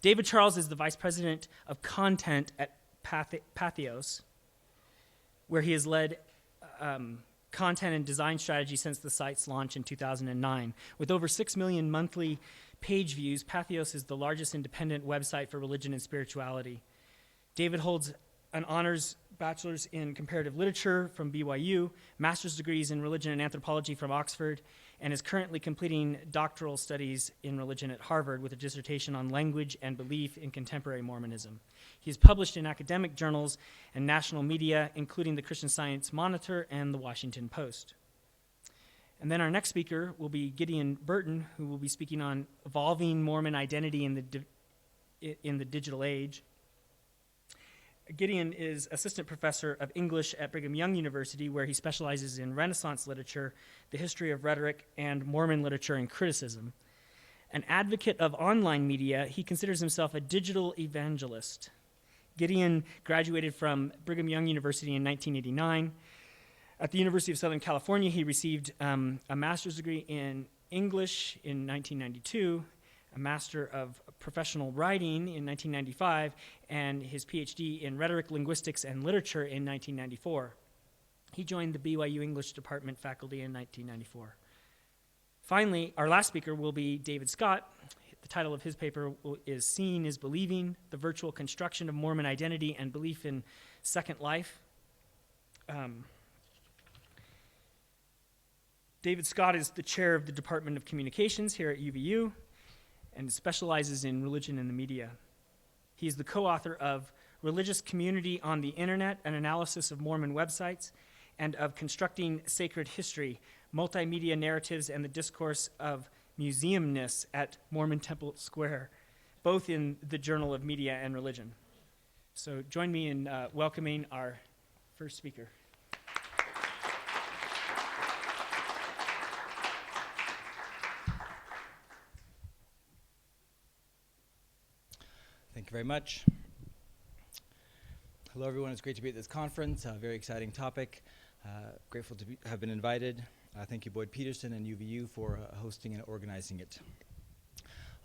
David Charles is the vice president of content at Patheos, where he has led content and design strategy since the site's launch in 2009. With over 6 million monthly page views, Patheos is the largest independent website for religion and spirituality. David holds an honors bachelor's in comparative literature from BYU, master's degrees in religion and anthropology from Oxford, and is currently completing doctoral studies in religion at Harvard with a dissertation on language and belief in contemporary Mormonism. He is published in academic journals and national media, including the Christian Science Monitor and the Washington Post. And then our next speaker will be Gideon Burton, who will be speaking on evolving Mormon identity in the digital age. Gideon is assistant professor of English at Brigham Young University, where he specializes in Renaissance literature, the history of rhetoric, and Mormon literature and criticism. An advocate of online media, he considers himself a digital evangelist. Gideon graduated from Brigham Young University in 1989. At the University of Southern California, he received a master's degree in English in 1992, a Master of Professional Writing in 1995, and his PhD in Rhetoric, Linguistics, and Literature in 1994. He joined the BYU English Department faculty in 1994. Finally, our last speaker will be David Scott. The title of his paper is Seeing is Believing, the Virtual Construction of Mormon Identity and Belief in Second Life. David Scott is the chair of the Department of Communications here at UVU and specializes in religion and the media. He is the co-author of Religious Community on the Internet, an analysis of Mormon websites, and of Constructing Sacred History, Multimedia Narratives and the Discourse of Museumness at Mormon Temple Square, both in the Journal of Media and Religion. So join me in welcoming our first speaker. Thank you very much. Hello, everyone. It's great to be at this conference. Very exciting topic. Grateful to have been invited. Thank you, Boyd Peterson and UVU, for hosting and organizing it.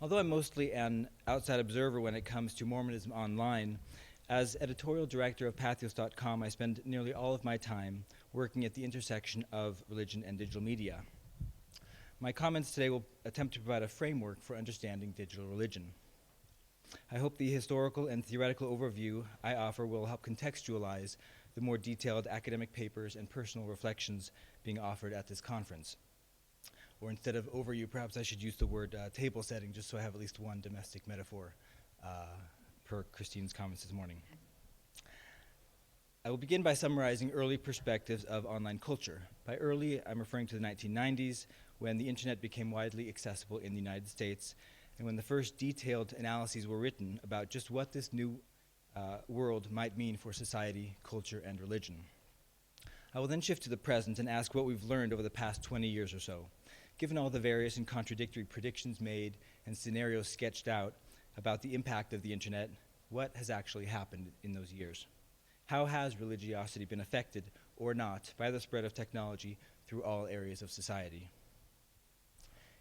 Although I'm mostly an outside observer when it comes to Mormonism online, as editorial director of Patheos.com, I spend nearly all of my time working at the intersection of religion and digital media. My comments today will attempt to provide a framework for understanding digital religion. I hope the historical and theoretical overview I offer will help contextualize the more detailed academic papers and personal reflections being offered at this conference. Or instead of overview, perhaps I should use the word table setting, just so I have at least one domestic metaphor per Christine's comments this morning. I will begin by summarizing early perspectives of online culture. By early, I'm referring to the 1990s, when the internet became widely accessible in the United States, and when the first detailed analyses were written about just what this new world might mean for society, culture, and religion. I will then shift to the present and ask what we've learned over the past 20 years or so. Given all the various and contradictory predictions made and scenarios sketched out about the impact of the internet, what has actually happened in those years? How has religiosity been affected or not by the spread of technology through all areas of society?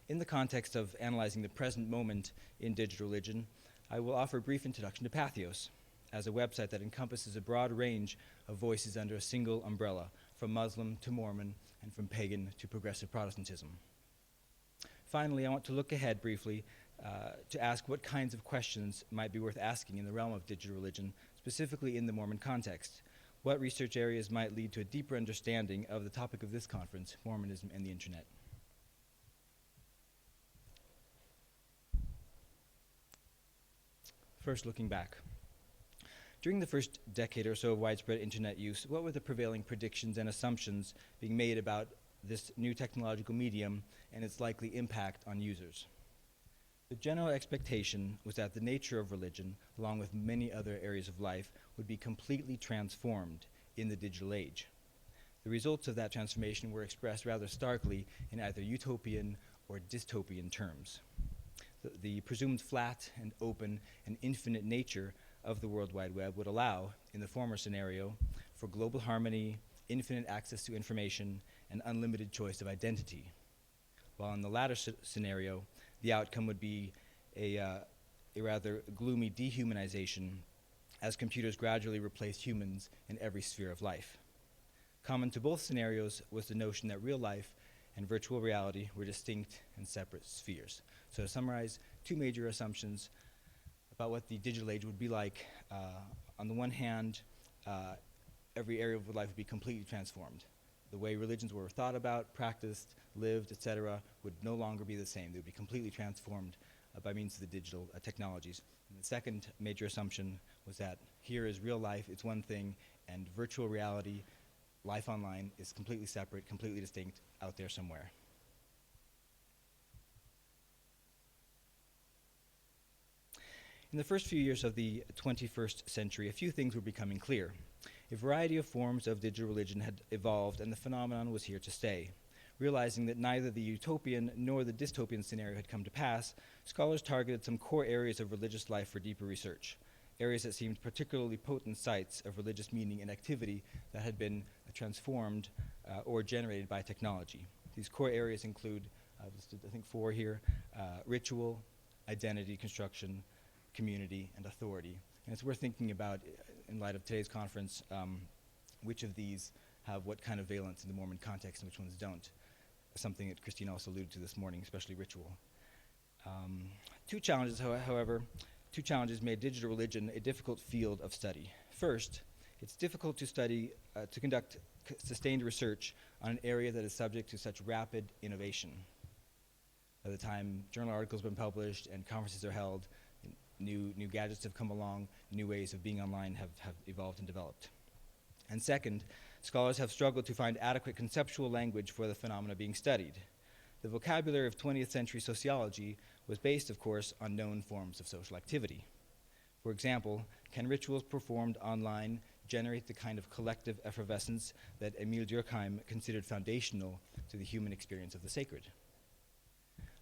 In the context of analyzing the present moment in digital religion, I will offer a brief introduction to Patheos as a website that encompasses a broad range of voices under a single umbrella, from Muslim to Mormon and from pagan to progressive Protestantism. Finally, I want to look ahead briefly to ask what kinds of questions might be worth asking in the realm of digital religion, specifically in the Mormon context. What research areas might lead to a deeper understanding of the topic of this conference, Mormonism and the internet? First, looking back. During the first decade or so of widespread internet use, what were the prevailing predictions and assumptions being made about this new technological medium and its likely impact on users? The general expectation was that the nature of religion, along with many other areas of life, would be completely transformed in the digital age. The results of that transformation were expressed rather starkly in either utopian or dystopian terms. The presumed flat and open and infinite nature of the World Wide Web would allow, in the former scenario, for global harmony, infinite access to information, and unlimited choice of identity. While in the latter scenario, the outcome would be a a rather gloomy dehumanization as computers gradually replaced humans in every sphere of life. Common to both scenarios was the notion that real life and virtual reality were distinct and separate spheres. So to summarize, two major assumptions about what the digital age would be like. On the one hand, every area of life would be completely transformed. The way religions were thought about, practiced, lived, etc., would no longer be the same. They would be completely transformed by means of the digital technologies. And the second major assumption was that here is real life, it's one thing, and virtual reality, life online, is completely separate, completely distinct, out there somewhere. In the first few years of the 21st century, a few things were becoming clear. A variety of forms of digital religion had evolved, and the phenomenon was here to stay. Realizing that neither the utopian nor the dystopian scenario had come to pass, scholars targeted some core areas of religious life for deeper research, areas that seemed particularly potent sites of religious meaning and activity that had been transformed or generated by technology. These core areas include, I've listed I think 4 here, ritual, identity construction, community, and authority. And it's worth thinking about, in light of today's conference, which of these have what kind of valence in the Mormon context and which ones don't. Something that Christine also alluded to this morning, especially ritual. Two challenges made digital religion a difficult field of study. First, it's difficult to conduct sustained research on an area that is subject to such rapid innovation. By the time journal articles have been published and conferences are held, new gadgets have come along, new ways of being online have evolved and developed. And second, scholars have struggled to find adequate conceptual language for the phenomena being studied. The vocabulary of 20th century sociology was based, of course, on known forms of social activity. For example, can rituals performed online generate the kind of collective effervescence that Emile Durkheim considered foundational to the human experience of the sacred?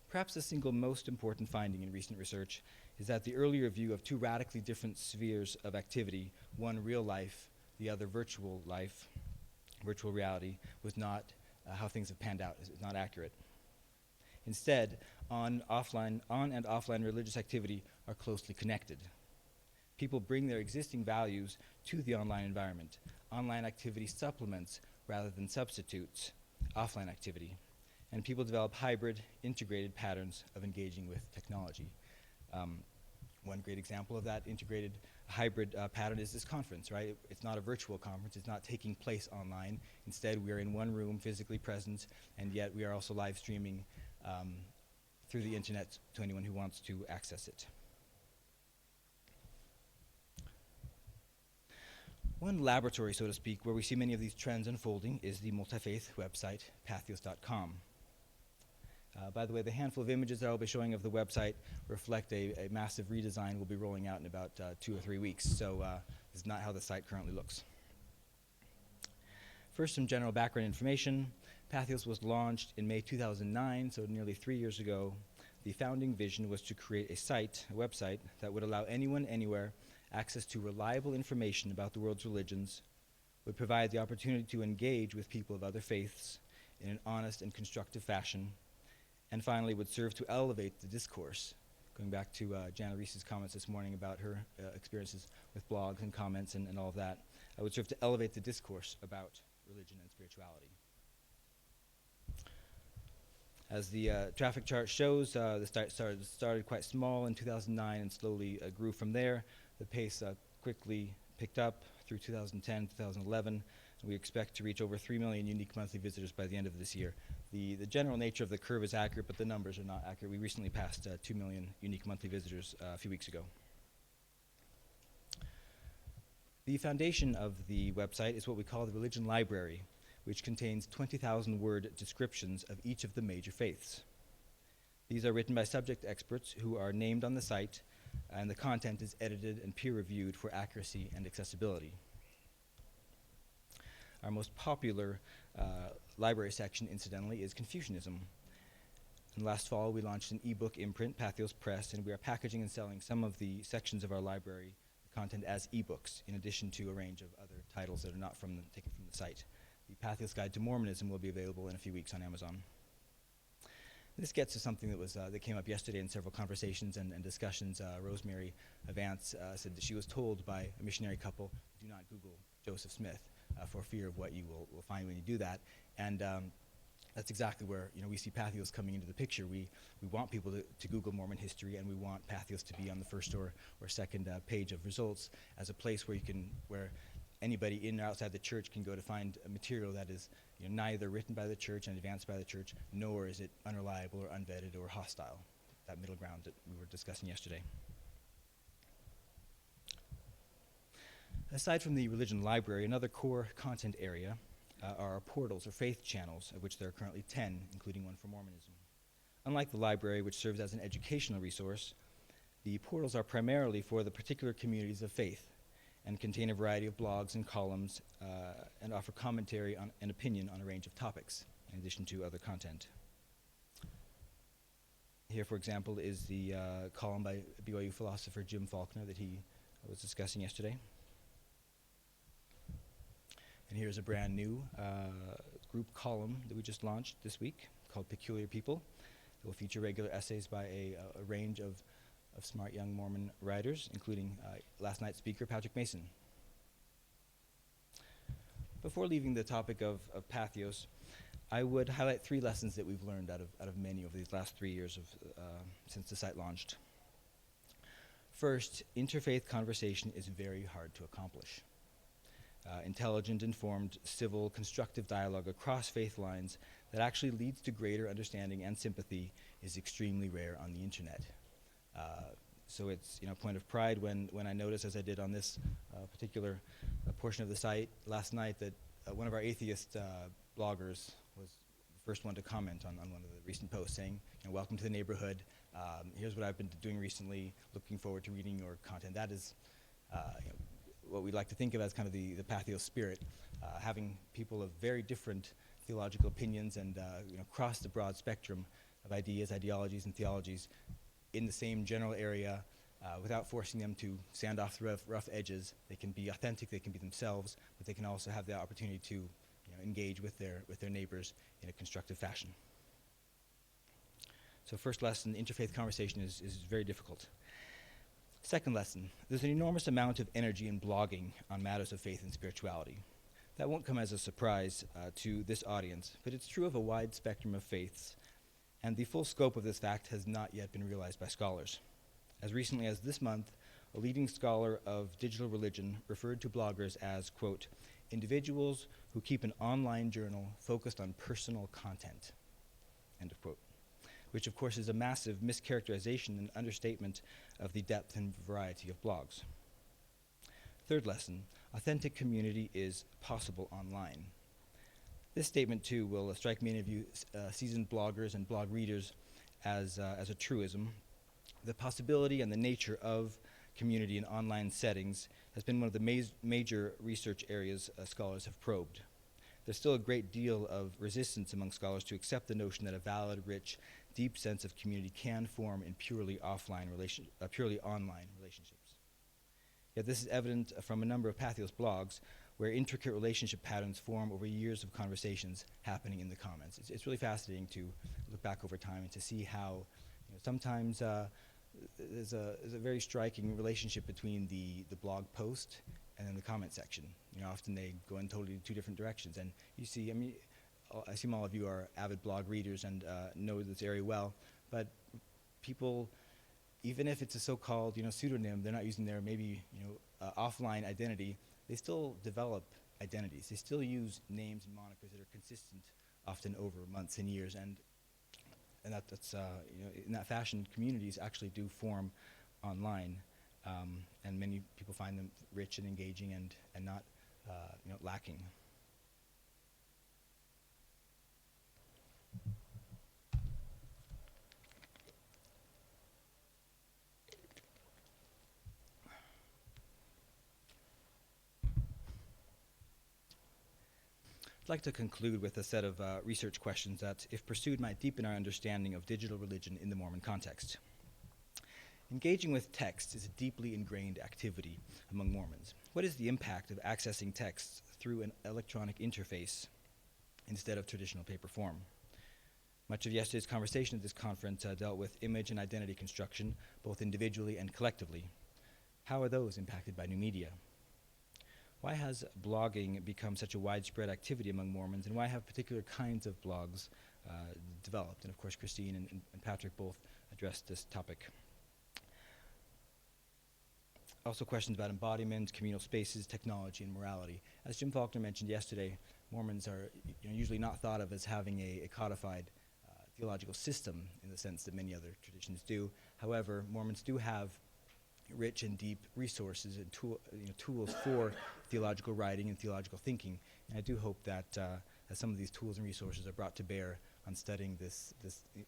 Perhaps the single most important finding in recent research is that the earlier view of two radically different spheres of activity, one real life, the other virtual life, virtual reality, was not how things have panned out. It's not accurate. Instead, on and offline religious activity are closely connected. People bring their existing values to the online environment. Online activity supplements rather than substitutes offline activity. And people develop hybrid, integrated patterns of engaging with technology. One great example of that integrated hybrid pattern is this conference, right? It's not a virtual conference. It's not taking place online. Instead, we are in one room, physically present, and yet we are also live streaming through the internet to anyone who wants to access it. One laboratory, so to speak, where we see many of these trends unfolding is the multi-faith website, patheos.com. By the way, the handful of images that I'll be showing of the website reflect a massive redesign we'll be rolling out in about 2 or 3 weeks. So this is not how the site currently looks. First, some general background information. Patheos was launched in May 2009, so nearly 3 years ago. The founding vision was to create a website, that would allow anyone, anywhere, access to reliable information about the world's religions, would provide the opportunity to engage with people of other faiths in an honest and constructive fashion, and finally would serve to elevate the discourse. Going back to Jana Reese's comments this morning about her experiences with blogs and comments and all of that, I would serve to elevate the discourse about religion and spirituality. As the traffic chart shows, the started quite small in 2009 and slowly grew from there. The pace quickly picked up through 2010, 2011. We expect to reach over 3 million unique monthly visitors by the end of this year. The general nature of the curve is accurate, but the numbers are not accurate. We recently passed 2 million unique monthly visitors a few weeks ago. The foundation of the website is what we call the Religion Library, which contains 20,000-word descriptions of each of the major faiths. These are written by subject experts who are named on the site, and the content is edited and peer-reviewed for accuracy and accessibility. Our most popular library section, incidentally, is Confucianism. And last fall, we launched an ebook imprint, Patheos Press, and we are packaging and selling some of the sections of our library content as ebooks, in addition to a range of other titles that are not taken from the site. The Patheos Guide to Mormonism will be available in a few weeks on Amazon. This gets to something that came up yesterday in several conversations and discussions. Rosemary Vance said that she was told by a missionary couple, do not Google Joseph Smith for fear of what you will find when you do that. And that's exactly where we see Patheos coming into the picture. We want people to Google Mormon history, and we want Patheos to be on the first or second page of results as a place where anybody in or outside the church can go to find a material that is neither written by the church and advanced by the church, nor is it unreliable or unvetted or hostile. That middle ground that we were discussing yesterday. Aside from the religion library, another core content area are our portals or faith channels, of which there are currently 10, including one for Mormonism. Unlike the library, which serves as an educational resource, the portals are primarily for the particular communities of faith and contain a variety of blogs and columns and offer commentary and opinion on a range of topics, in addition to other content. Here, for example, is the column by BYU philosopher Jim Faulkner that he was discussing yesterday. And here's a brand new group column that we just launched this week called Peculiar People. It will feature regular essays by a range of smart young Mormon writers, including last night's speaker, Patrick Mason. Before leaving the topic of Patheos, I would highlight 3 lessons that we've learned out of many over these last 3 years since the site launched. First, interfaith conversation is very hard to accomplish. Intelligent, informed, civil, constructive dialogue across faith lines that actually leads to greater understanding and sympathy is extremely rare on the internet. So it's a point of pride when I noticed, as I did on this particular portion of the site last night, that one of our atheist bloggers was the first one to comment on one of the recent posts, saying, welcome to the neighborhood. Here's what I've been doing recently. Looking forward to reading your content. That is what we like to think of as kind of the Patheos spirit, having people of very different theological opinions and cross the broad spectrum of ideas, ideologies, and theologies in the same general area without forcing them to sand off the rough edges. They can be authentic, they can be themselves, but they can also have the opportunity to engage with their neighbors in a constructive fashion. So first lesson, interfaith conversation is very difficult. Second lesson, there's an enormous amount of energy in blogging on matters of faith and spirituality. That won't come as a surprise to this audience, but it's true of a wide spectrum of faiths, and the full scope of this fact has not yet been realized by scholars. As recently as this month, a leading scholar of digital religion referred to bloggers as, quote, individuals who keep an online journal focused on personal content, end of quote, which of course is a massive mischaracterization and understatement of the depth and variety of blogs. Third lesson, authentic community is possible online. This statement, too, will strike many of you seasoned bloggers and blog readers as a truism. The possibility and the nature of community in online settings has been one of the major research areas scholars have probed. There's still a great deal of resistance among scholars to accept the notion that a valid, rich, deep sense of community can form in purely online relationships. Yet this is evident from a number of Patheos blogs where intricate relationship patterns form over years of conversations happening in the comments. It's really fascinating to look back over time and to see how sometimes there's a very striking relationship between the blog post and then the comment section. Often they go in totally 2 different directions. And you see, I assume all of you are avid blog readers and know this area well, but people, even if it's a so-called pseudonym, they're not using their maybe offline identity, they still develop identities. They still use names and monikers that are consistent, often over months and years, and that's in that fashion, communities actually do form online, and many people find them rich and engaging and not lacking. I'd like to conclude with a set of research questions that, if pursued, might deepen our understanding of digital religion in the Mormon context. Engaging with text is a deeply ingrained activity among Mormons. What is the impact of accessing texts through an electronic interface instead of traditional paper form? Much of yesterday's conversation at this conference dealt with image and identity construction, both individually and collectively. How are those impacted by new media? Why has blogging become such a widespread activity among Mormons, and why have particular kinds of blogs developed? And of course, Christine and Patrick both addressed this topic. Also questions about embodiment, communal spaces, technology, and morality. As Jim Faulkner mentioned yesterday, Mormons are usually not thought of as having a codified theological system in the sense that many other traditions do. However, Mormons do have rich and deep resources and tools for theological writing and theological thinking. And I do hope that as some of these tools and resources are brought to bear on studying this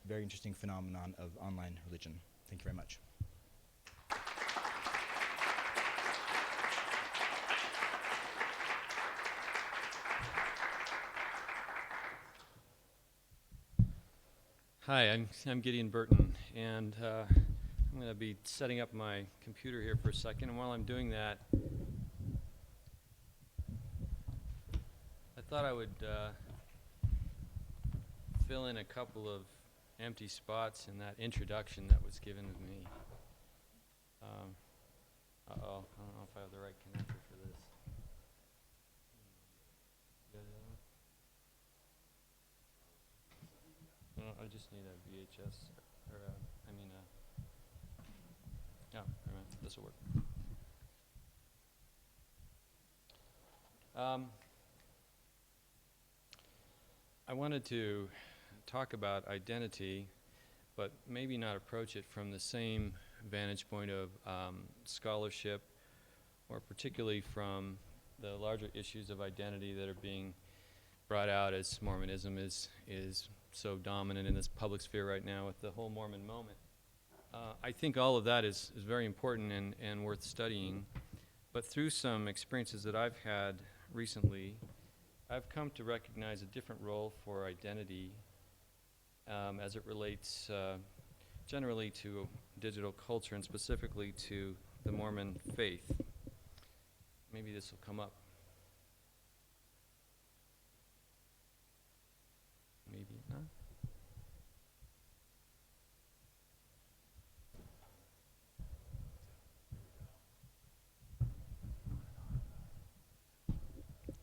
very interesting phenomenon of online religion. Thank you very much. Hi, I'm Gideon Burton, and I'm going to be setting up my computer here for a second, and while I'm doing that, I thought I would fill in a couple of empty spots in that introduction that was given to me. I don't know if I have the right connector for this. No, I just need a VHS, or yeah, wait a minute, this will work. I wanted to talk about identity, but maybe not approach it from the same vantage point of scholarship, or particularly from the larger issues of identity that are being brought out as Mormonism is so dominant in this public sphere right now with the whole Mormon moment. I think all of that is very important and worth studying, but through some experiences that I've had recently, I've come to recognize a different role for identity as it relates generally to digital culture and specifically to the Mormon faith. Maybe this will come up. Maybe not.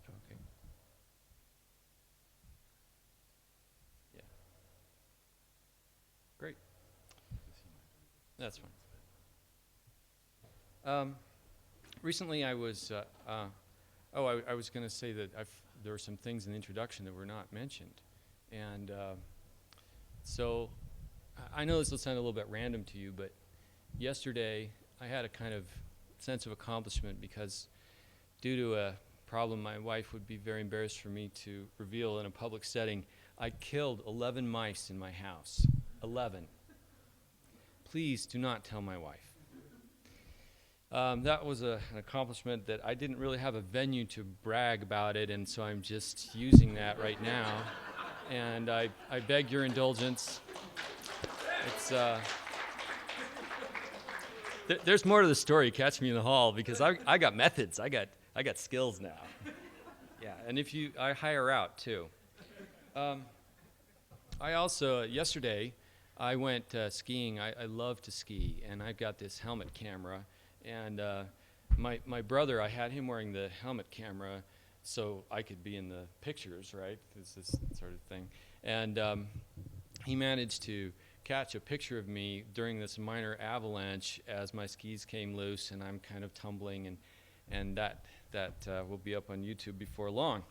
Okay. Yeah. Great. That's fine. Recently I was, I was going to say that there were some things in the introduction that were not mentioned. And so I know this will sound a little bit random to you, but yesterday I had a kind of sense of accomplishment because due to a problem my wife would be very embarrassed for me to reveal in a public setting, I killed 11 mice in my house. 11. Please do not tell my wife. That was an accomplishment that I didn't really have a venue to brag about it, and so I'm just using that right now. And I beg your indulgence. It's there's more to the story. Catch me in the hall because I got methods. I got skills now. Yeah, and I hire out too. I also yesterday I went skiing. I love to ski, and I've got this helmet camera. And my brother, I had him wearing the helmet camera so I could be in the pictures, right? It's this sort of thing. And he managed to catch a picture of me during this minor avalanche as my skis came loose and I'm kind of tumbling, and that will be up on YouTube before long.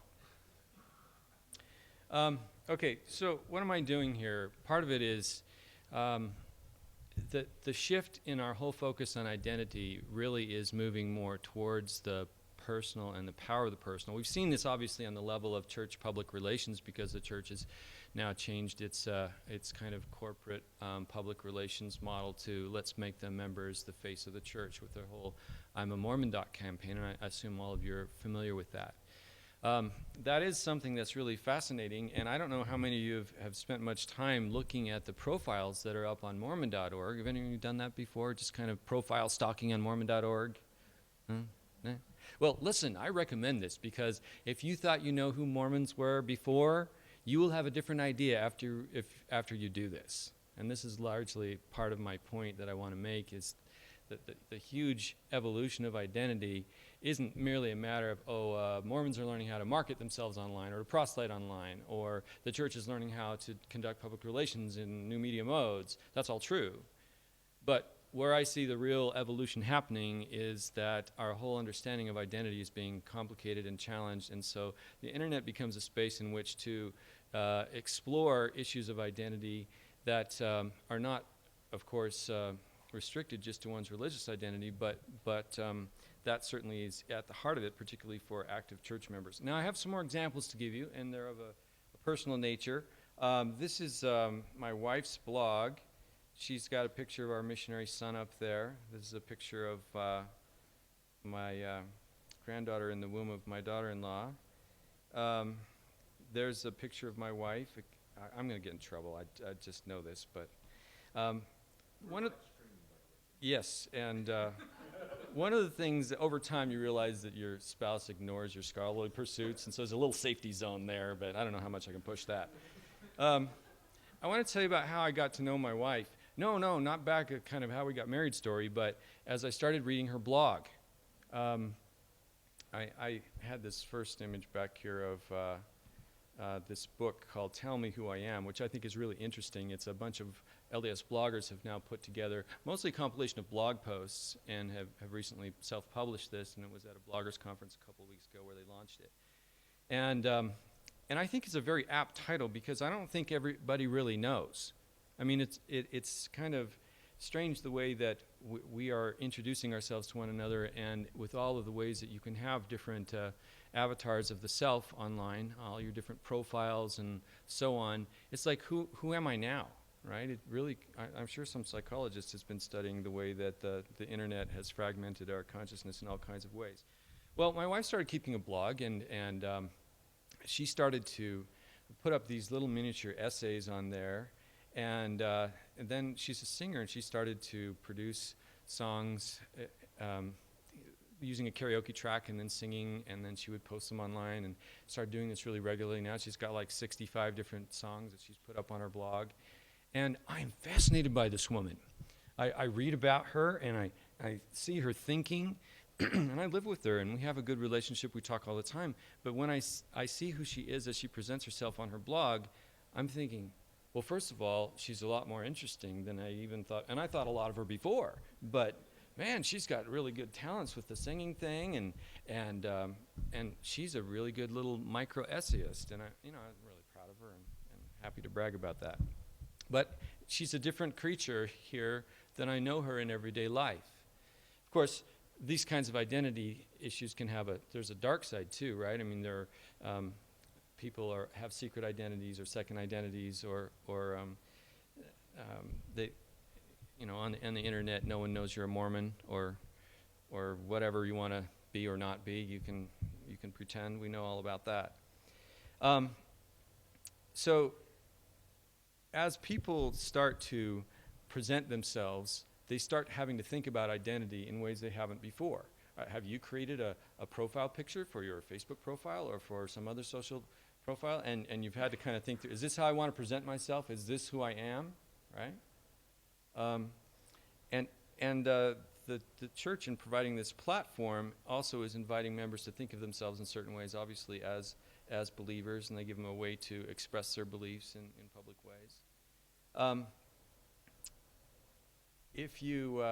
Okay, so what am I doing here? Part of it is the shift in our whole focus on identity really is moving more towards the personal and the power of the personal. We've seen this obviously on the level of church public relations because the church has now changed its kind of corporate public relations model to let's make the members the face of the church with their whole I'm a Mormon campaign, and I assume all of you are familiar with that. That is something that's really fascinating, and I don't know how many of you have spent much time looking at the profiles that are up on Mormon.org. Have any of you done that before? Just kind of profile stalking on Mormon.org? Nah? Well, listen, I recommend this because if you thought you know who Mormons were before, you will have a different idea after you do this. And this is largely part of my point that I want to make, is that the huge evolution of identity isn't merely a matter of, Mormons are learning how to market themselves online or to proselyte online, or the church is learning how to conduct public relations in new media modes. That's all true. But where I see the real evolution happening is that our whole understanding of identity is being complicated and challenged, and so the internet becomes a space in which to explore issues of identity that are not, of course, restricted just to one's religious identity, but that certainly is at the heart of it, particularly for active church members. Now, I have some more examples to give you, and they're of a personal nature. This is my wife's blog. She's got a picture of our missionary son up there. This is a picture of my granddaughter in the womb of my daughter-in-law. There's a picture of my wife. I'm going to get in trouble. I just know this, but yes, and one of the things that over time you realize that your spouse ignores your scholarly pursuits, and so there's a little safety zone there, but I don't know how much I can push that. I want to tell you about how I got to know my wife. No, not back at kind of how we got married story, but as I started reading her blog. I had this first image back here of this book called Tell Me Who I Am, which I think is really interesting. It's a bunch of LDS bloggers have now put together, mostly a compilation of blog posts, and have recently self-published this, and it was at a bloggers conference a couple of weeks ago where they launched it. And I think it's a very apt title because I don't think everybody really knows. I mean, it's kind of strange the way that we are introducing ourselves to one another, and with all of the ways that you can have different avatars of the self online, all your different profiles and so on. It's like, who am I now, right? It really, I'm sure some psychologist has been studying the way that the internet has fragmented our consciousness in all kinds of ways. Well, my wife started keeping a blog, and she started to put up these little miniature essays on there. And then she's a singer, and she started to produce songs using a karaoke track and then singing, and then she would post them online and started doing this really regularly. Now she's got like 65 different songs that she's put up on her blog. And I am fascinated by this woman. I read about her, and I see her thinking, and I live with her, and we have a good relationship. We talk all the time. But when I see who she is as she presents herself on her blog, I'm thinking, well, first of all, she's a lot more interesting than I even thought, and I thought a lot of her before. But man, she's got really good talents with the singing thing, and she's a really good little micro essayist, and I'm really proud of her and happy to brag about that. But she's a different creature here than I know her in everyday life. Of course, these kinds of identity issues can have there's a dark side too, right? I mean, there are people have secret identities or second identities, or they, on the internet, no one knows you're a Mormon or whatever you want to be or not be. You can pretend. We know all about that. So as people start to present themselves, they start having to think about identity in ways they haven't before. Have you created a profile picture for your Facebook profile or for some other social profile, and you've had to kind of think through, is this how I want to present myself? Is this who I am, right? And the church, in providing this platform, also is inviting members to think of themselves in certain ways, obviously as believers, and they give them a way to express their beliefs in public ways. If you,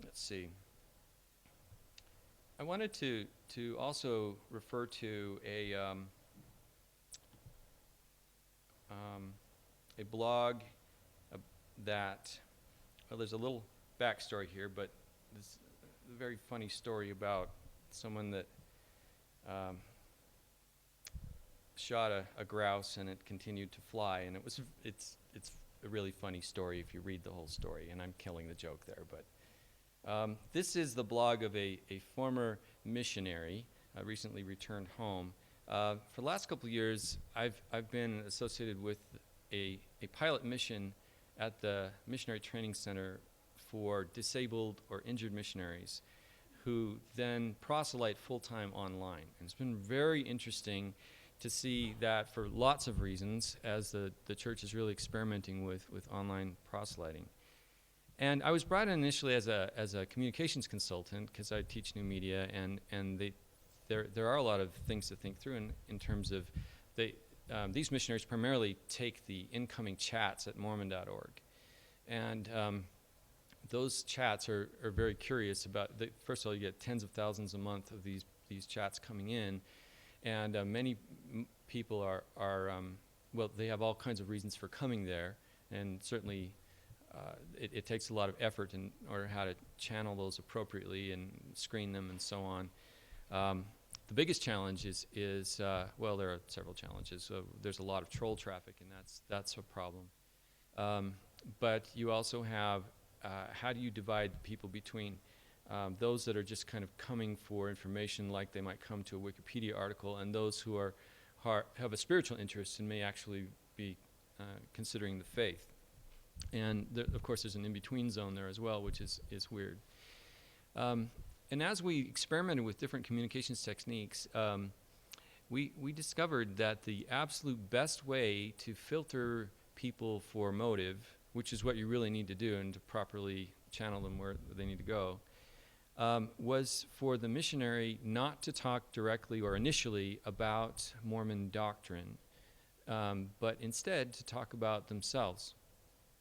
let's see, I wanted to also refer to a blog that, well, there's a little backstory here, but it's a very funny story about someone that shot a grouse and it continued to fly, and it's a really funny story if you read the whole story, and I'm killing the joke there, but this is the blog of a former missionary, recently returned home. For the last couple of years, I've been associated with a pilot mission at the Missionary Training Center for disabled or injured missionaries who then proselyte full-time online. And it's been very interesting to see that for lots of reasons, as the church is really experimenting with online proselyting. And I was brought in initially as a communications consultant because I teach new media, and there are a lot of things to think through in terms of these missionaries primarily take the incoming chats at Mormon.org, and those chats are very curious about. First of all, you get tens of thousands a month of these chats coming in, and many people are well, they have all kinds of reasons for coming there, and certainly. It takes a lot of effort in order how to channel those appropriately and screen them and so on. The biggest challenge is well, there are several challenges. There's a lot of troll traffic, and that's a problem. But you also have how do you divide people between those that are just kind of coming for information, like they might come to a Wikipedia article, and those who have a spiritual interest and may actually be considering the faith. And of course, there's an in-between zone there as well, which is weird. And as we experimented with different communications techniques, we discovered that the absolute best way to filter people for motive, which is what you really need to do and to properly channel them where they need to go, was for the missionary not to talk directly or initially about Mormon doctrine, but instead to talk about themselves.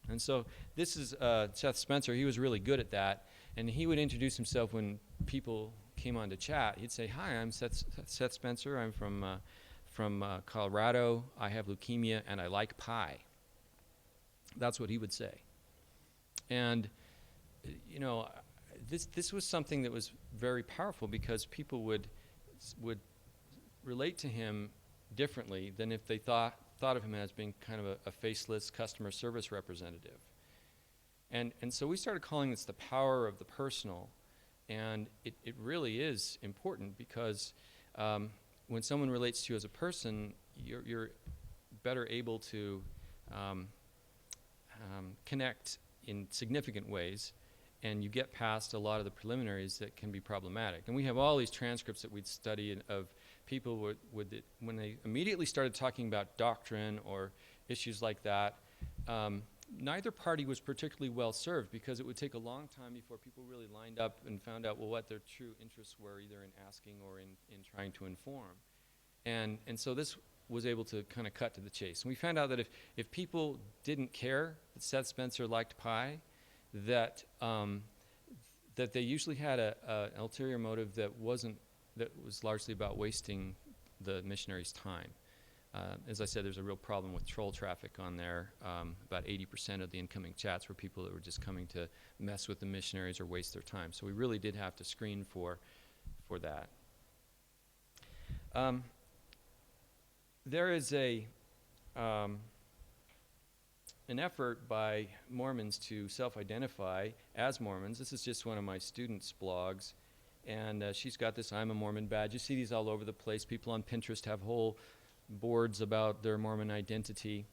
And so this is Seth Spencer. He was really good at that, and he would introduce himself when people came on to chat. He'd say, "Hi, I'm Seth Spencer. I'm from Colorado. I have leukemia, and I like pie." That's what he would say. And you know, this was something that was very powerful because people would relate to him differently than if they thought of him as being kind of a faceless customer service representative. And so we started calling this the power of the personal, and it really is important because when someone relates to you as a person, you're better able to connect in significant ways, and you get past a lot of the preliminaries that can be problematic. And we have all these transcripts that we'd study of people when they immediately started talking about doctrine or issues like that, neither party was particularly well served because it would take a long time before people really lined up and found out what their true interests were, either in asking or in trying to inform. And so this was able to kind of cut to the chase. And we found out that if people didn't care that Seth Spencer liked pie, that they usually had an ulterior motive that was largely about wasting the missionary's time. As I said, there's a real problem with troll traffic on there. About 80% of the incoming chats were people that were just coming to mess with the missionaries or waste their time. So we really did have to screen for that. There is an effort by Mormons to self-identify as Mormons. This is just one of my students' blogs. And she's got this I'm a Mormon badge. You see these all over the place. People on Pinterest have whole boards about their Mormon identity.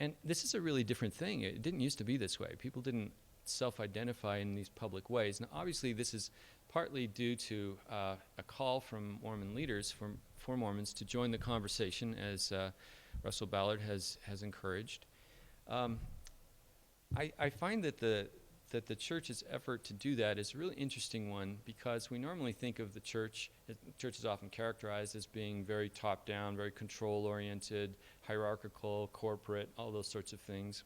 And this is a really different thing. It didn't used to be this way. People didn't self-identify in these public ways. Now, obviously, this is partly due to a call from Mormon leaders for Mormons to join the conversation, as Russell Ballard has encouraged. I find that the church's effort to do that is a really interesting one because we normally think of the church is often characterized as being very top-down, very control-oriented, hierarchical, corporate, all those sorts of things.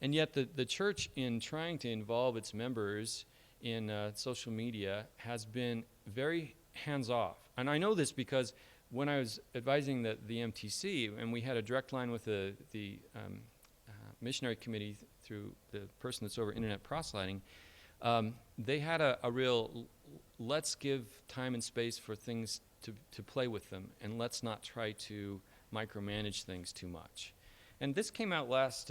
And yet the church, in trying to involve its members in social media, has been very hands-off. And I know this because when I was advising the MTC, and we had a direct line with the missionary committee through the person that's over internet proselyting, they had a real let's give time and space for things to play with them, and let's not try to micromanage things too much. And this came out last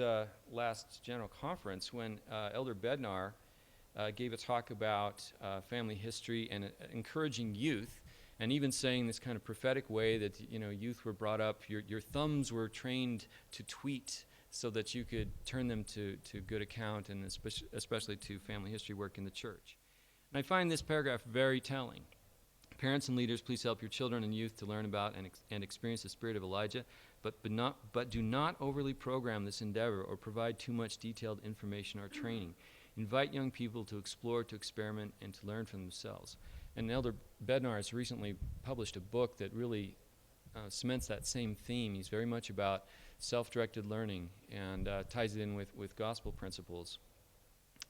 general conference when Elder Bednar gave a talk about family history and encouraging youth, and even saying this kind of prophetic way that youth were brought up, your thumbs were trained to tweet so that you could turn them to good account, and especially to family history work in the church. And I find this paragraph very telling, Parents and leaders, please help your children and youth to learn about and experience the spirit of Elijah, but do not overly program this endeavor or provide too much detailed information or training. Invite young people to explore, to experiment, and to learn for themselves. And Elder Bednar has recently published a book that really cements that same theme. He's very much about self-directed learning and ties it in with gospel principles.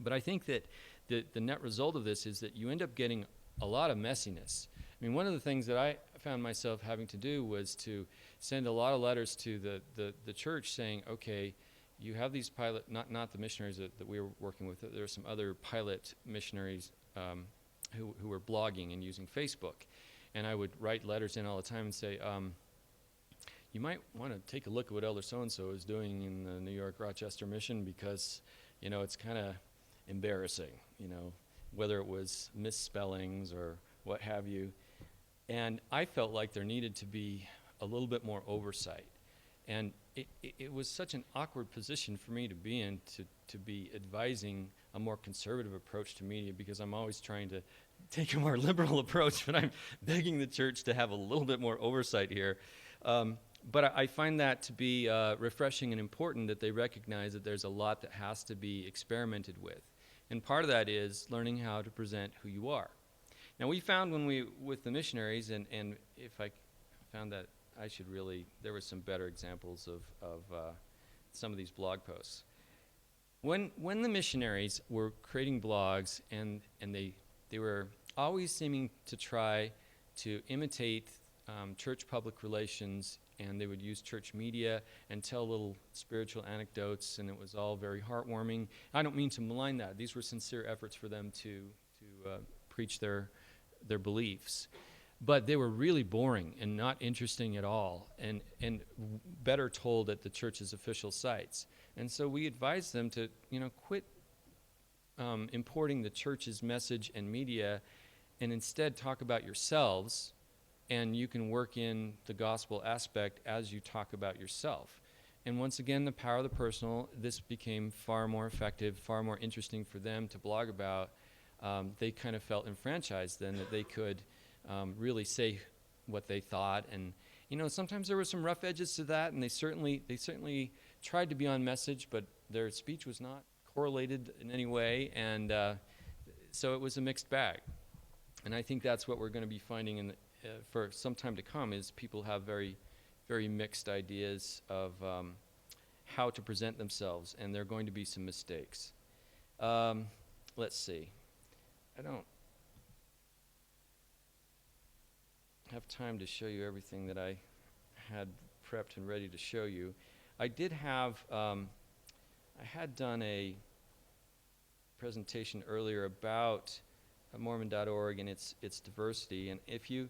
But I think that the net result of this is that you end up getting a lot of messiness. I mean, one of the things that I found myself having to do was to send a lot of letters to the church saying, okay, you have these pilot, not the missionaries that we were working with, there are some other pilot missionaries who were blogging and using Facebook. And I would write letters in all the time and say, you might want to take a look at what Elder so-and-so is doing in the New York Rochester mission because, it's kind of embarrassing, whether it was misspellings or what have you. And I felt like there needed to be a little bit more oversight. And it was such an awkward position for me to be in, to be advising a more conservative approach to media, because I'm always trying to take a more liberal approach, but I'm begging the church to have a little bit more oversight here. But I find that to be refreshing and important, that they recognize that there's a lot that has to be experimented with. And part of that is learning how to present who you are. Now, we found with the missionaries, and if I found that I should really, there were some better examples of some of these blog posts. When the missionaries were creating blogs, and they were always seeming to try to imitate church public relations, and they would use church media and tell little spiritual anecdotes, and it was all very heartwarming. I don't mean to malign that. These were sincere efforts for them to preach their beliefs. But they were really boring and not interesting at all, and better told at the church's official sites. And so we advised them to, quit importing the church's message and media, and instead talk about yourselves, and you can work in the gospel aspect as you talk about yourself. And once again, the power of the personal, this became far more effective, far more interesting for them to blog about. They kind of felt enfranchised then, that they could really say what they thought. And sometimes there were some rough edges to that, and they certainly tried to be on message, but their speech was not correlated in any way, and so it was a mixed bag. And I think that's what we're going to be finding for some time to come, is people have very, very mixed ideas of how to present themselves, and there are going to be some mistakes. Let's see. I don't have time to show you everything that I had prepped and ready to show you. I did have, I had done a presentation earlier about Mormon.org and its diversity, and if you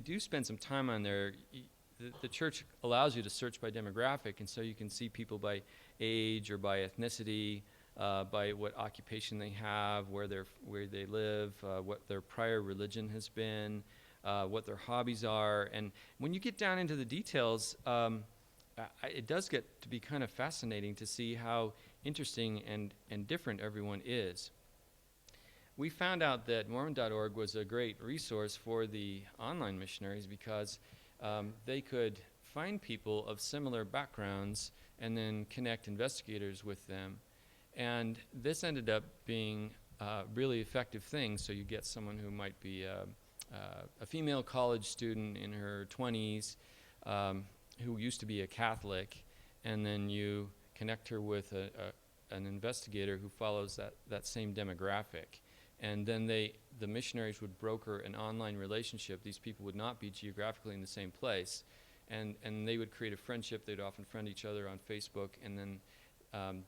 do spend some time on there, the church allows you to search by demographic, and so you can see people by age or by ethnicity, by what occupation they have, where they live, what their prior religion has been, what their hobbies are. And when you get down into the details, it does get to be kind of fascinating to see how interesting and different everyone is. We found out that Mormon.org was a great resource for the online missionaries because they could find people of similar backgrounds and then connect investigators with them. And this ended up being a really effective thing. So you get someone who might be a female college student in her 20s who used to be a Catholic, and then you connect her with an investigator who follows that same demographic. And then the missionaries would broker an online relationship. These people would not be geographically in the same place. And they would create a friendship. They'd often friend each other on Facebook, and then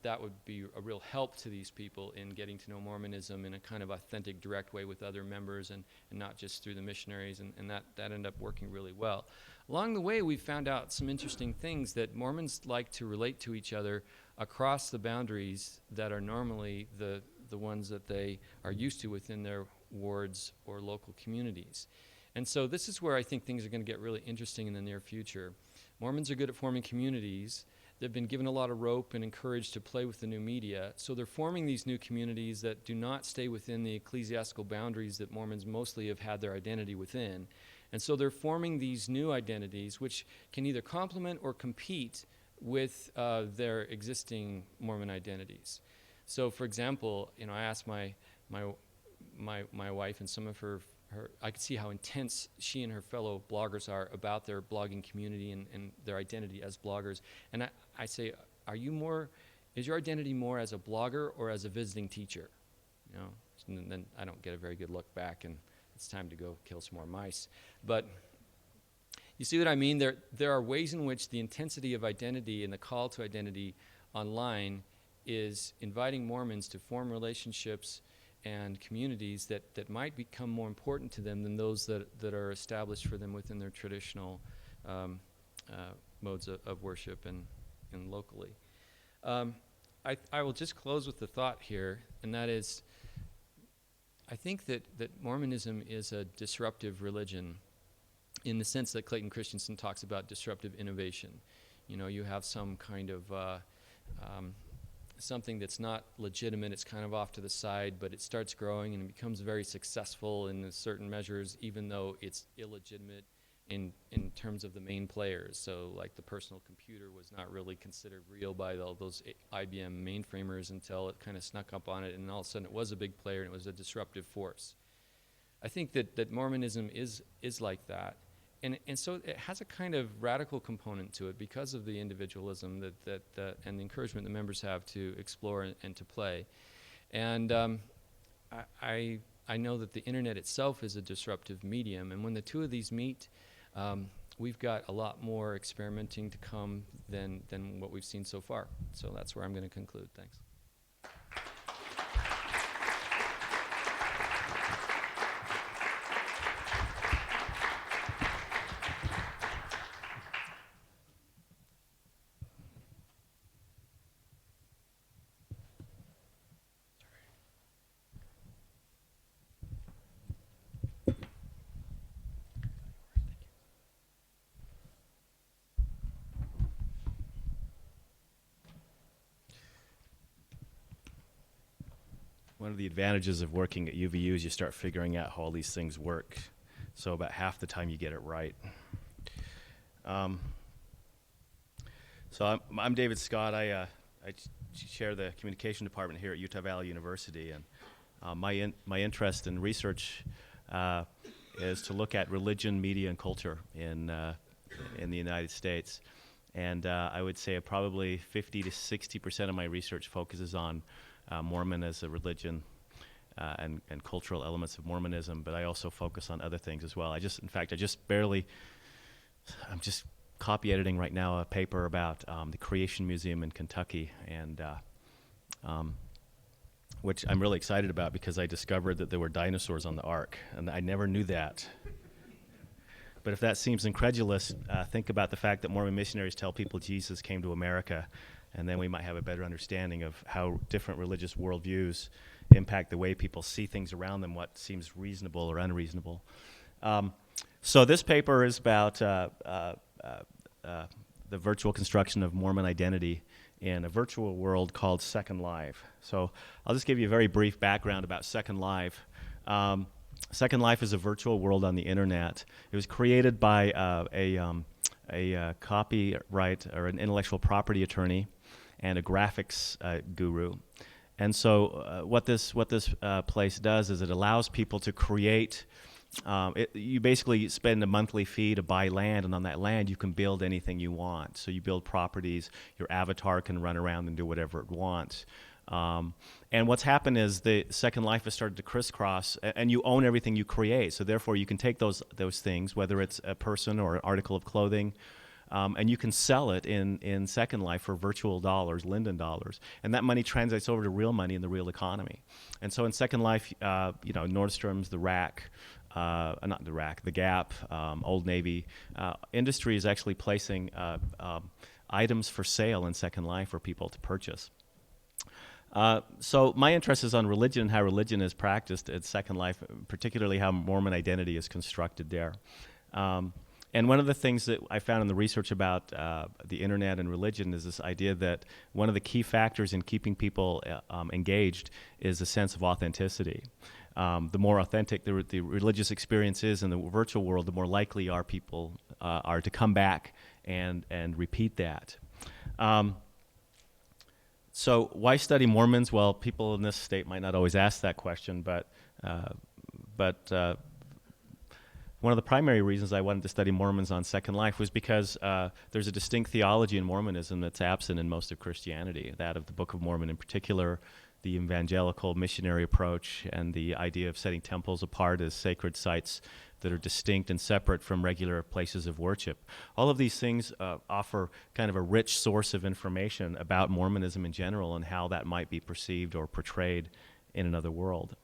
that would be a real help to these people in getting to know Mormonism in a kind of authentic, direct way with other members, and not just through the missionaries, and that ended up working really well. Along the way, we found out some interesting things, that Mormons like to relate to each other across the boundaries that are normally the ones that they are used to within their wards or local communities. And so this is where I think things are going to get really interesting in the near future. Mormons are good at forming communities They've been given a lot of rope and encouraged to play with the new media. So they're forming these new communities that do not stay within the ecclesiastical boundaries that Mormons mostly have had their identity within. And so they're forming these new identities which can either complement or compete with their existing Mormon identities. So for example, I asked my wife and some of her, I could see how intense she and her fellow bloggers are about their blogging community and their identity as bloggers. And I say, is your identity more as a blogger or as a visiting teacher? And then I don't get a very good look back, and it's time to go kill some more mice. But you see what I mean? There are ways in which the intensity of identity and the call to identity online is inviting Mormons to form relationships and communities that might become more important to them than those that are established for them within their traditional modes of worship and locally. I will just close with the thought here, and that is, I think that Mormonism is a disruptive religion in the sense that Clayton Christensen talks about disruptive innovation. You have some kind of something that's not legitimate, it's kind of off to the side, but it starts growing and it becomes very successful in certain measures, even though it's illegitimate in terms of the main players. So like the personal computer was not really considered real by all those IBM mainframers until it kind of snuck up on it, and all of a sudden it was a big player and it was a disruptive force. I think that Mormonism is like that. And so it has a kind of radical component to it because of the individualism and the encouragement the members have to explore and to play. And I know that the internet itself is a disruptive medium, and when the two of these meet, we've got a lot more experimenting to come than what we've seen so far. So that's where I'm going to conclude. Thanks. One of the advantages of working at UVU is you start figuring out how all these things work. So about half the time you get it right. So I'm David Scott. I chair the communication department here at Utah Valley University, and my interest in research is to look at religion, media, and culture in the United States. And I would say probably 50 to 60% of my research focuses on Mormon as a religion and cultural elements of Mormonism, but I also focus on other things as well. I'm just copy editing right now a paper about the Creation Museum in Kentucky, and which I'm really excited about because I discovered that there were dinosaurs on the ark, and I never knew that. But if that seems incredulous, think about the fact that Mormon missionaries tell people Jesus came to America, and then we might have a better understanding of how different religious worldviews impact the way people see things around them, what seems reasonable or unreasonable. So this paper is about the virtual construction of Mormon identity in a virtual world called Second Life. So I'll just give you a very brief background about Second Life. Second Life is a virtual world on the internet. It was created by a copyright or an intellectual property attorney and a graphics guru. And so what this place does is it allows people to create, you basically spend a monthly fee to buy land, and on that land you can build anything you want. So you build properties, your avatar can run around and do whatever it wants. And what's happened is the Second Life has started to crisscross, and you own everything you create. So therefore you can take those things, whether it's a person or an article of clothing, and you can sell it in Second Life for virtual dollars, Linden dollars, and that money translates over to real money in the real economy. And so in Second Life, Nordstrom's, the Rack, not the Rack, the Gap, Old Navy, industry is actually placing items for sale in Second Life for people to purchase. So my interest is on religion and how religion is practiced at Second Life, particularly how Mormon identity is constructed there. And one of the things that I found in the research about the internet and religion is this idea that one of the key factors in keeping people engaged is a sense of authenticity. The more authentic the religious experience is in the virtual world, the more likely are people are to come back and repeat that. So why study Mormons? Well, people in this state might not always ask that question, but one of the primary reasons I wanted to study Mormons on Second Life was because there's a distinct theology in Mormonism that's absent in most of Christianity, that of the Book of Mormon in particular, the evangelical missionary approach, and the idea of setting temples apart as sacred sites that are distinct and separate from regular places of worship. All of these things offer kind of a rich source of information about Mormonism in general and how that might be perceived or portrayed in another world.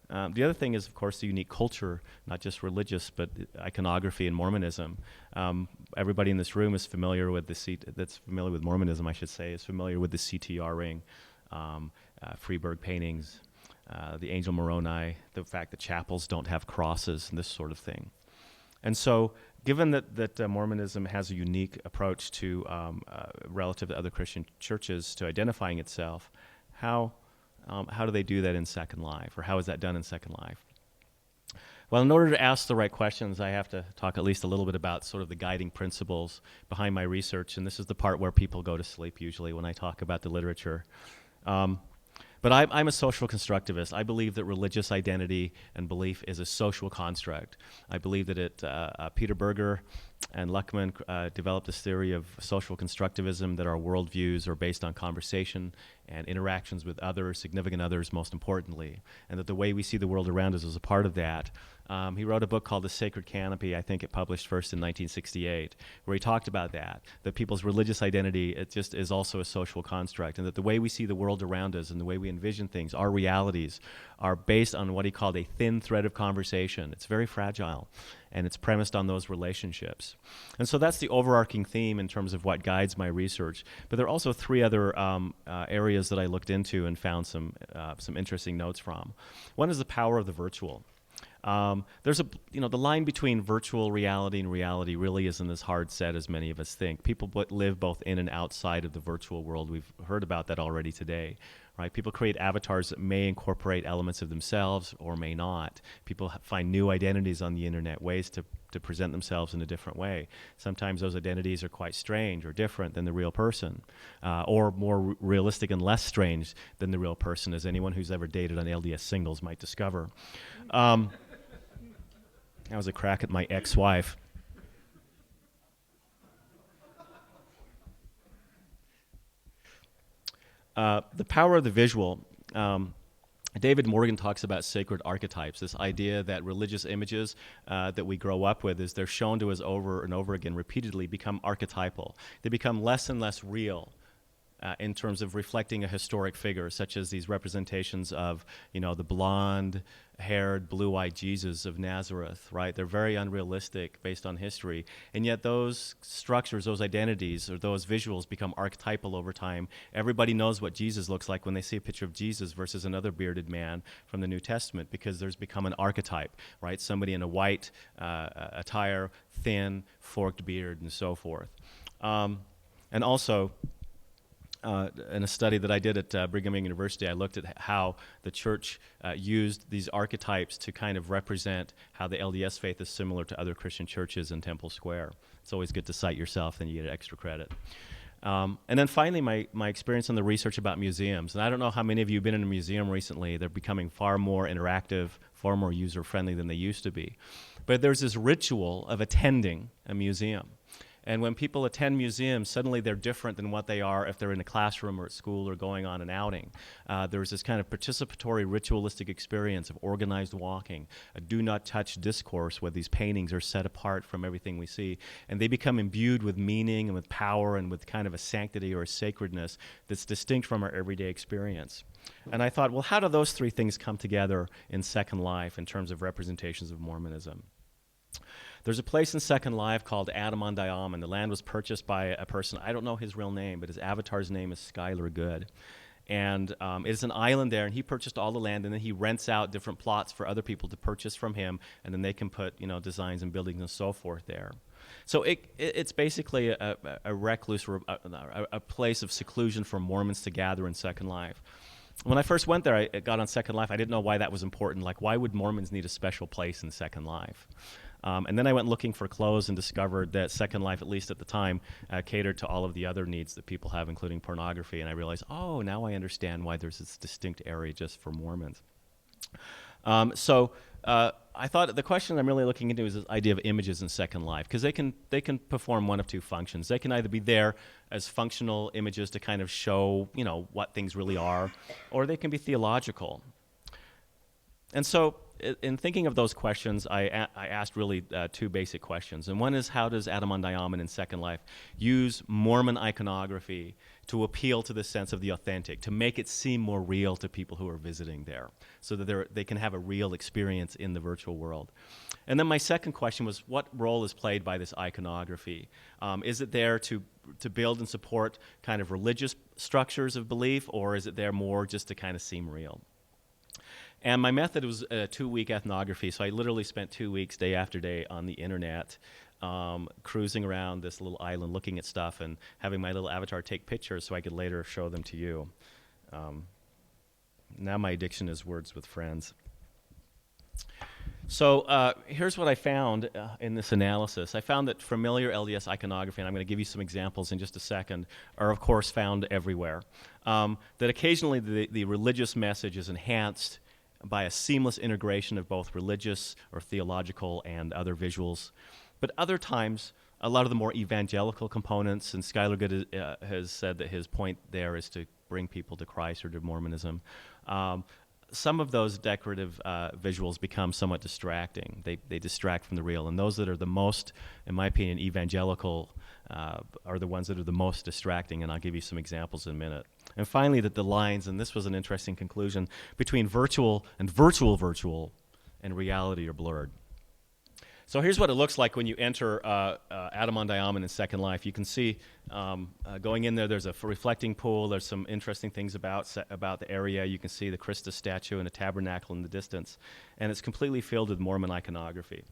The other thing is, of course, the unique culture, not just religious, but iconography in Mormonism. Everybody in this room is familiar with that's familiar with Mormonism, I should say, is familiar with the CTR ring, Freeburg paintings, the angel Moroni, the fact that chapels don't have crosses, and this sort of thing. And so, given that Mormonism has a unique approach to, relative to other Christian churches, to identifying itself, how do they do that in Second Life, or how is that done in Second Life? Well, in order to ask the right questions, I have to talk at least a little bit about sort of the guiding principles behind my research, and this is the part where people go to sleep usually when I talk about the literature. But I'm a social constructivist. I believe that religious identity and belief is a social construct. I believe that Peter Berger and Luckman developed this theory of social constructivism, that our worldviews are based on conversation and interactions with others, significant others most importantly, and that the way we see the world around us is a part of that. He wrote a book called The Sacred Canopy. I think it published first in 1968, where he talked about that people's religious identity, it just is also a social construct, and that the way we see the world around us and the way we envision things, our realities, are based on what he called a thin thread of conversation. It's very fragile, and it's premised on those relationships. And so that's the overarching theme in terms of what guides my research. But there are also three other areas that I looked into and found some interesting notes from. One is the power of the virtual. There's the line between virtual reality and reality really isn't as hard set as many of us think. People live both in and outside of the virtual world. We've heard about that already today, right? People create avatars that may incorporate elements of themselves or may not. People find new identities on the internet, ways to present themselves in a different way. Sometimes those identities are quite strange or different than the real person, or more realistic and less strange than the real person, as anyone who's ever dated on LDS singles might discover. That was a crack at my ex-wife. The power of the visual. David Morgan talks about sacred archetypes, this idea that religious images that we grow up with, as they're shown to us over and over again repeatedly, become archetypal. They become less and less real in terms of reflecting a historic figure, such as these representations of, the blonde-haired, blue-eyed Jesus of Nazareth, right? They're very unrealistic based on history, and yet those structures, those identities, or those visuals become archetypal over time. Everybody knows what Jesus looks like when they see a picture of Jesus versus another bearded man from the New Testament, because there's become an archetype, right? Somebody in a white attire, thin, forked beard, and so forth. And also, in a study that I did at Brigham Young University, I looked at how the church used these archetypes to kind of represent how the LDS faith is similar to other Christian churches in Temple Square. It's always good to cite yourself, then you get extra credit. And then finally, my experience in the research about museums. And I don't know how many of you have been in a museum recently. They're becoming far more interactive, far more user-friendly than they used to be. But there's this ritual of attending a museum. And when people attend museums, suddenly they're different than what they are if they're in a classroom or at school or going on an outing. There's this kind of participatory ritualistic experience of organized walking, a do-not-touch discourse where these paintings are set apart from everything we see. And they become imbued with meaning and with power and with kind of a sanctity or a sacredness that's distinct from our everyday experience. And I thought, well, how do those three things come together in Second Life in terms of representations of Mormonism? There's a place in Second Life called Adam-on-Diam, and the land was purchased by a person. I don't know his real name, but his avatar's name is Skylar Good. And it's an island there, and he purchased all the land, and then he rents out different plots for other people to purchase from him, and then they can put, designs and buildings and so forth there. So it's basically a recluse, a place of seclusion for Mormons to gather in Second Life. When I first went there, I got on Second Life. I didn't know why that was important. Like, why would Mormons need a special place in Second Life? And then I went looking for clothes and discovered that Second Life, at least at the time, catered to all of the other needs that people have, including pornography. And I realized, oh, now I understand why there's this distinct area just for Mormons. I thought the question I'm really looking into is this idea of images in Second Life, because they can perform one of two functions. They can either be there as functional images to kind of show, what things really are, or they can be theological. And so in thinking of those questions, I asked really two basic questions. And one is, how does Adam-on-Diamond in Second Life use Mormon iconography to appeal to the sense of the authentic, to make it seem more real to people who are visiting there, so that they can have a real experience in the virtual world? And then my second question was, what role is played by this iconography? Is it there to build and support kind of religious structures of belief, or is it there more just to kind of seem real? And my method was a 2-week ethnography, so I literally spent 2 weeks, day after day, on the internet, cruising around this little island, looking at stuff, and having my little avatar take pictures so I could later show them to you. Now my addiction is words with friends. So here's what I found in this analysis. I found that familiar LDS iconography, and I'm going to give you some examples in just a second, are of course found everywhere. That occasionally the religious message is enhanced by a seamless integration of both religious or theological and other visuals. But other times, a lot of the more evangelical components, and Schuyler Good has said that his point there is to bring people to Christ or to Mormonism. Some of those decorative visuals become somewhat distracting. They distract from the real, and those that are the most, in my opinion, evangelical are the ones that are the most distracting, and I'll give you some examples in a minute. And finally, that the lines, and this was an interesting conclusion, between virtual and virtual and reality are blurred. So here's what it looks like when you enter Adam-on-Diamond in Second Life. You can see going in there's a reflecting pool. There's some interesting things about the area. You can see the Christus statue and a tabernacle in the distance. And it's completely filled with Mormon iconography.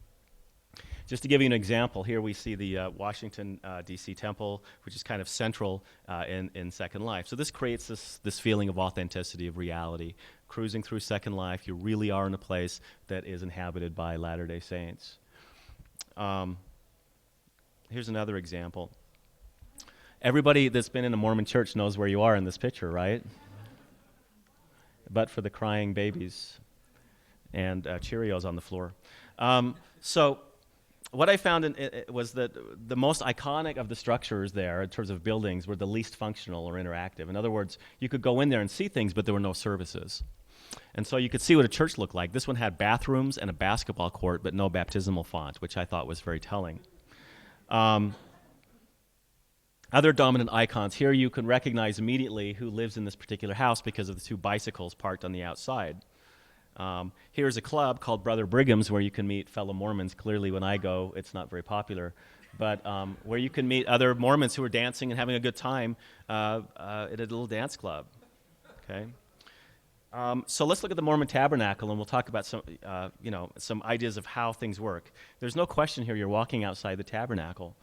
Just to give you an example, here we see the Washington, D.C. temple, which is kind of central in Second Life. So this creates this feeling of authenticity, of reality. Cruising through Second Life, you really are in a place that is inhabited by Latter-day Saints. Here's another example. Everybody that's been in a Mormon church knows where you are in this picture, right? But for the crying babies and Cheerios on the floor. So what I found was that the most iconic of the structures there, in terms of buildings, were the least functional or interactive. In other words, you could go in there and see things, but there were no services. And so you could see what a church looked like. This one had bathrooms and a basketball court, but no baptismal font, which I thought was very telling. Other dominant icons. Here you can recognize immediately who lives in this particular house because of the two bicycles parked on the outside. Here's a club called Brother Brigham's where you can meet fellow Mormons. Clearly, when I go, it's not very popular. But where you can meet other Mormons who are dancing and having a good time at a little dance club. Okay. So let's look at the Mormon Tabernacle, and we'll talk about some ideas of how things work. There's no question here you're walking outside the tabernacle.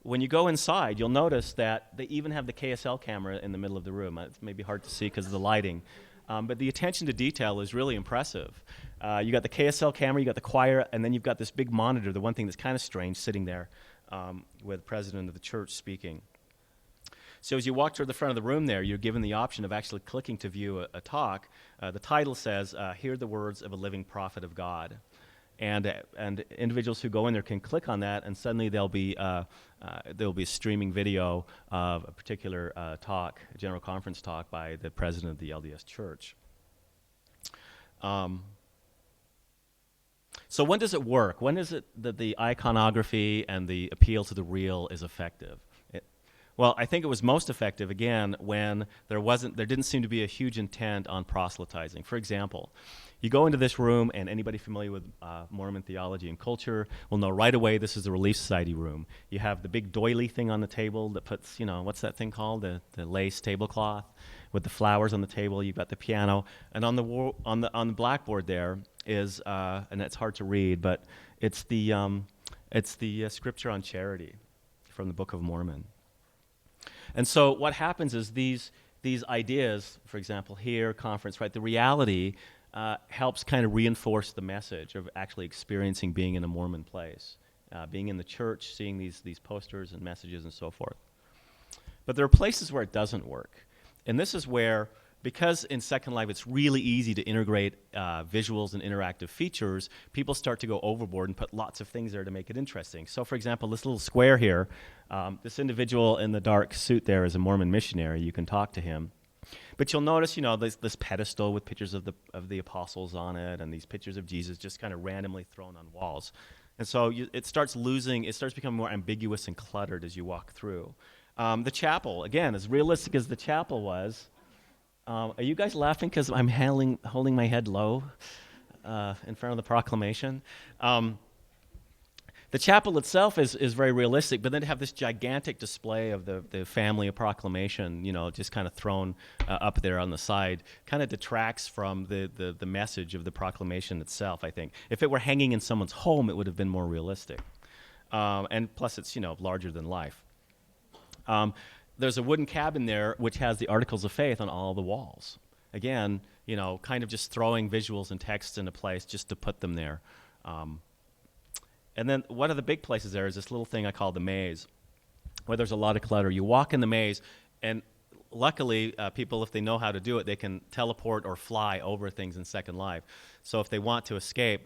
When you go inside, you'll notice that they even have the KSL camera in the middle of the room. It's maybe hard to see because of the lighting. But the attention to detail is really impressive. You got the KSL camera, you got the choir, and then you've got this big monitor, the one thing that's kind of strange, sitting there with the president of the church speaking. So as you walk toward the front of the room there, you're given the option of actually clicking to view a talk. The title says, Hear the Words of a Living Prophet of God. And individuals who go in there can click on that, and suddenly there'll be a streaming video of a particular talk, a general conference talk by the president of the LDS Church. So when does it work? When is it that the iconography and the appeal to the real is effective? Well, I think it was most effective, again, when there didn't seem to be a huge intent on proselytizing. For example, you go into this room, and anybody familiar with Mormon theology and culture will know right away this is the Relief Society room. You have the big doily thing on the table that puts, what's that thing called? The lace tablecloth with the flowers on the table. You've got the piano, and on the blackboard there is, and it's hard to read, but it's the It's the scripture on charity from the Book of Mormon. And so what happens is these ideas, for example, here, conference, right, the reality helps kind of reinforce the message of actually experiencing being in a Mormon place, being in the church, seeing these posters and messages and so forth. But there are places where it doesn't work. And this is where, because in Second Life it's really easy to integrate visuals and interactive features, people start to go overboard and put lots of things there to make it interesting. So for example, this little square here, this individual in the dark suit there is a Mormon missionary. You can talk to him. But you'll notice, this pedestal with pictures of the apostles on it, and these pictures of Jesus just kind of randomly thrown on walls. And so it starts becoming more ambiguous and cluttered as you walk through. The chapel, again, as realistic as the chapel was. Are you guys laughing because I'm holding my head low in front of the proclamation? The chapel itself is very realistic, but then to have this gigantic display of the family of proclamation, just kind of thrown up there on the side, kind of detracts from the message of the proclamation itself, I think. If it were hanging in someone's home, it would have been more realistic. And plus, it's, larger than life. There's a wooden cabin there which has the Articles of Faith on all the walls. Again, kind of just throwing visuals and text into place just to put them there. And then one of the big places there is this little thing I call the maze, where there's a lot of clutter. You walk in the maze, and luckily, people, if they know how to do it, they can teleport or fly over things in Second Life. So if they want to escape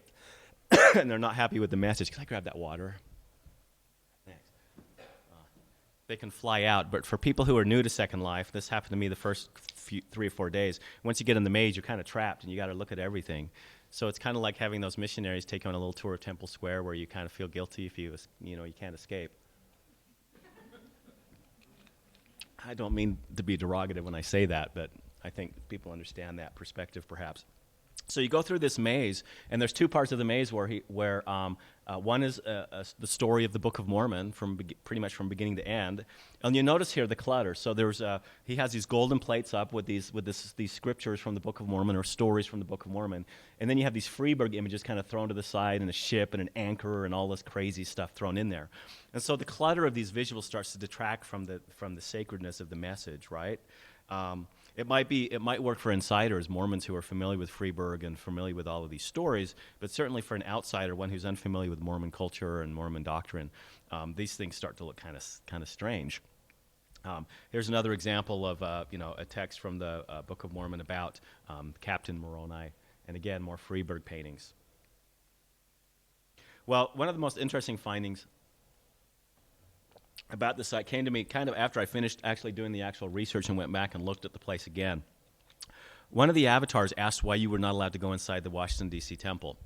and they're not happy with the message, can I grab that water? They can fly out. But for people who are new to Second Life, this happened to me the first 3 or 4 days. Once you get in the maze, you're kind of trapped, and you got to look at everything. So it's kind of like having those missionaries take you on a little tour of Temple Square, where you kind of feel guilty if you can't escape. I don't mean to be derogative when I say that, but I think people understand that perspective, perhaps. So you go through this maze, and there's 2 parts of the maze where one is the story of the Book of Mormon, pretty much from beginning to end. And you notice here the clutter. So he has these golden plates up with these scriptures from the Book of Mormon, or stories from the Book of Mormon, and then you have these Freeburg images kind of thrown to the side, and a ship and an anchor and all this crazy stuff thrown in there. And so the clutter of these visuals starts to detract from the sacredness of the message, right? It might work for insiders, Mormons who are familiar with Freeburg and familiar with all of these stories, but certainly for an outsider, one who's unfamiliar with Mormon culture and Mormon doctrine, these things start to look kind of strange. Here's another example of a text from the Book of Mormon about Captain Moroni, and again, more Freeburg paintings. Well, one of the most interesting findings about the site came to me kind of after I finished actually doing the actual research and went back and looked at the place again. One of the avatars asked why you were not allowed to go inside the Washington, D.C. temple.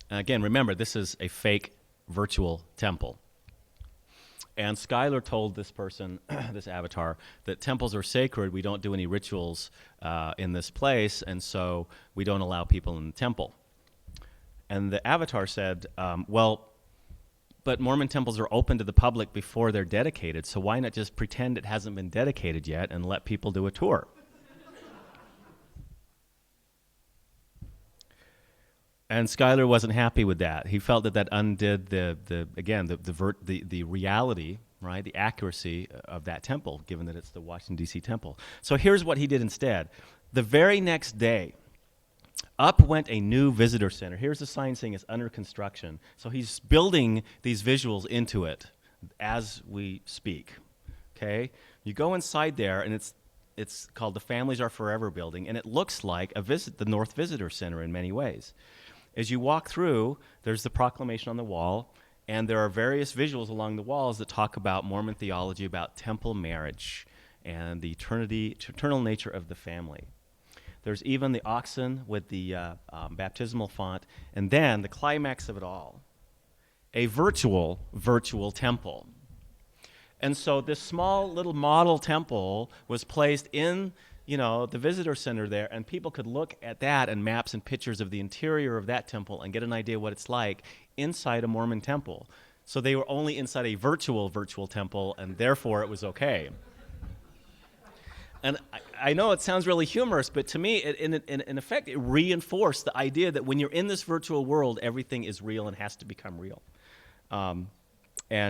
And again, remember, this is a fake virtual temple. And Schuyler told this person, this avatar, that temples are sacred. We don't do any rituals in this place, and so we don't allow people in the temple. And the avatar said, but Mormon temples are open to the public before they're dedicated, so why not just pretend it hasn't been dedicated yet and let people do a tour? And Schuyler wasn't happy with that. He felt that undid the reality, right, the accuracy of that temple, given that it's the Washington, D.C. temple. So here's what he did instead. The very next day, up went a new visitor center. Here's the sign saying it's under construction. So he's building these visuals into it as we speak. Okay? You go inside there, and it's called the Families Are Forever building, and it looks like the North Visitor Center in many ways. As you walk through, there's the proclamation on the wall, and there are various visuals along the walls that talk about Mormon theology, about temple marriage, and the eternal nature of the family. There's even the oxen with the baptismal font, and then the climax of it all, a virtual temple. And so this small little model temple was placed in, the visitor center there, and people could look at that and maps and pictures of the interior of that temple and get an idea what it's like inside a Mormon temple. So they were only inside a virtual temple, and therefore it was okay. And I know it sounds really humorous, but to me, in effect, it reinforced the idea that when you're in this virtual world, everything is real and has to become real. And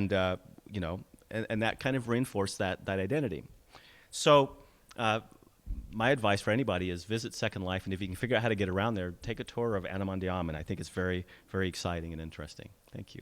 that kind of reinforced that identity. So my advice for anybody is visit Second Life, and if you can figure out how to get around there, take a tour of Annamondiaman. I think it's very, very exciting and interesting. Thank you.